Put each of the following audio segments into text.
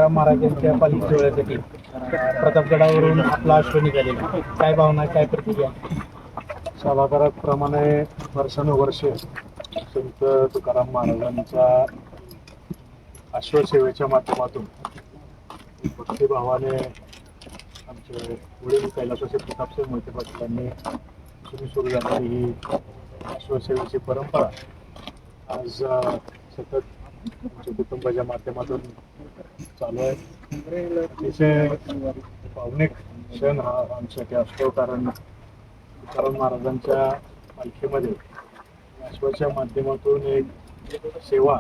तुकाराम महाराजांच्या पालखी सोहळ्यासाठी प्रतापगडावरून आपला अश्व निघालेला, काय भावना, काय प्रतिक्रिया? सभागृहाप्रमाणे वर्षानुवर्षे संत तुकाराम महाराजांच्या अश्वसेवेच्या माध्यमातून भक्तिभावाने आमचे वडील कैलासाचे प्रतापसिंह मोहिते पाटलांनी सुरू झालेली ही अश्वसेवेची परंपरा आज सतत आमच्या कुटुंबाच्या माध्यमातून चालू आहे. अतिशय भावनिक क्षण हा आमच्यासाठी असतो, कारण तुकाराम महाराजांच्या पालखीमध्ये अश्वाच्या माध्यमातून एक सेवा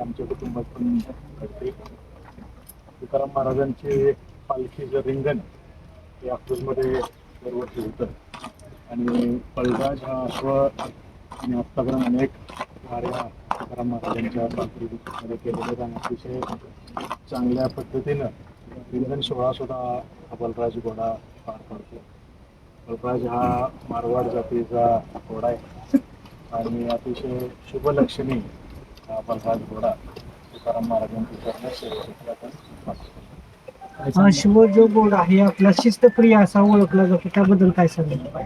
आमच्या कुटुंबातून घडते. तुकाराम महाराजांची एक पालखीचं रिंगण हे अकलूजमध्ये दरवर्षी होतं आणि बलराज हा अश्व आणि आत्तापर्यंत अनेक वाऱ्या तुकाराम महाराजांच्या पालखीमध्ये केलेल्या आणि अतिशय चांगल्या पद्धतीनं रिंगण सोहळा सुद्धा हा बलराज घोडा पार पडतो. बलराज हा मारवाड जातीचा घोडा आहे आणि अतिशय शुभलक्षणी हा बलराज घोडा तुकाराम महाराजांची सेवेसाठी आपण पाहतो. अश्व जो घोडा आहे आपला शिस्तप्रिय असा ओळखला जातो, त्याबद्दल काय सांगाल?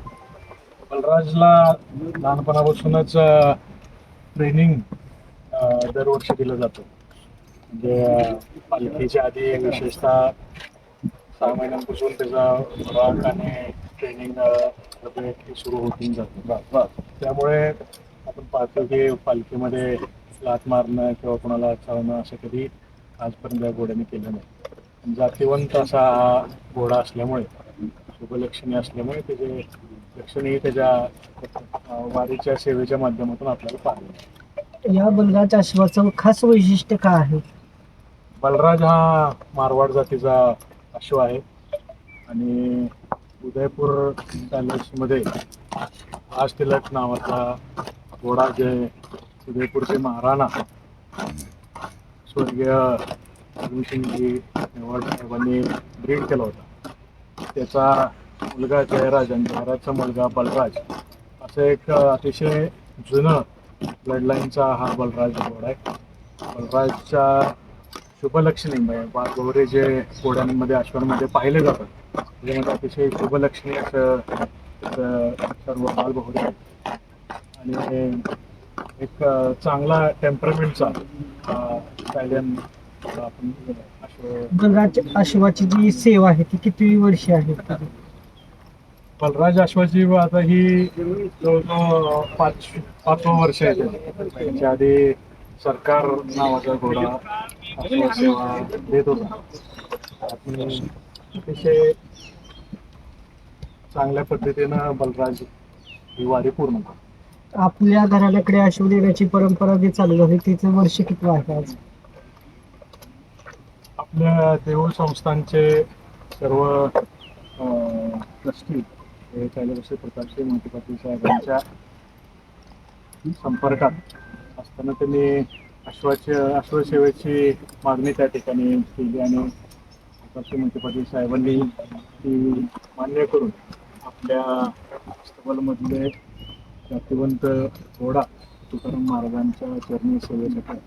बलराजला लहानपणापासूनच ट्रेनिंग दरवर्षी दिलं जातं. म्हणजे पालखीच्या आधी विशेषतः 6 महिन्यांपासून त्याचा खुराक आणि ट्रेनिंग सुरू होऊन जातं. त्यामुळे आपण पाहतो की पालखीमध्ये लात मारणं किंवा कोणाला चावणं असं कधी आजपर्यंत या घोड्याने केलं नाही. जातीवंत असा हा घोडा असल्यामुळे, शुभलक्षणी असल्यामुळे त्याचे लक्षणही त्याच्या वारीच्या सेवेच्या माध्यमातून आपल्याला पाहायला. या बलराज अश्वाचं खास वैशिष्ट्य काय आहे? बलराज हा मारवाड जातीचा अश्व आहे आणि उदयपूर पॅलेसमध्ये आज तिलक नावाचा घोडा जे उदयपूरचे महाराणा स्वर्गीय भीमसिंगजी मेवाड साहेबांनी ब्रीड केला होता. त्याचा मुलगा जयराज आणि जयराजचा मुलगा बलराज असं एक अतिशय जुनं ब्लडलाईनचा हा बलराज घोडा आहे. बलराजच्या शुभलक्षणी गौरे जे घोड्यांमध्ये अश्वांमध्ये पाहिले जातात त्याच्यामध्ये अतिशय शुभलक्षणी असं सर्व बालबहुरे आहेत आणि एक चांगला टेम्परमेंटचा स्टायलियन आपण बलराज अश्वाची जी सेवा आहे ती किती वर्षे आहे? बलराज अश्वाची आता ही जवळजवळ 5वं वर्ष आहे. त्याच्या आधी सरकार नावाचा घोडा अश्व सेवा देत होता. आणि अतिशय चांगल्या पद्धतीनं बलराज ही वारी पूर्ण करतो. आपल्या घराण्याकडे अश्व देण्याची परंपरा जी चालू झाली तिचं वर्ष किती आहे आज? आपल्या देऊळ संस्थांचे सर्व ट्रस्टी हे कैलासवासी प्रतापसिंह मोहिते पाटील साहेबांच्या संपर्कात असताना त्यांनी अश्वसेवेची मागणी त्या ठिकाणी केली आणि प्रतापसिंह मोहिते पाटील साहेबांनी ती मान्य करून आपल्या अस्तबलमधले जातीवंत घोडा तुकाराम महाराजांच्या चरणी सेवेसाठी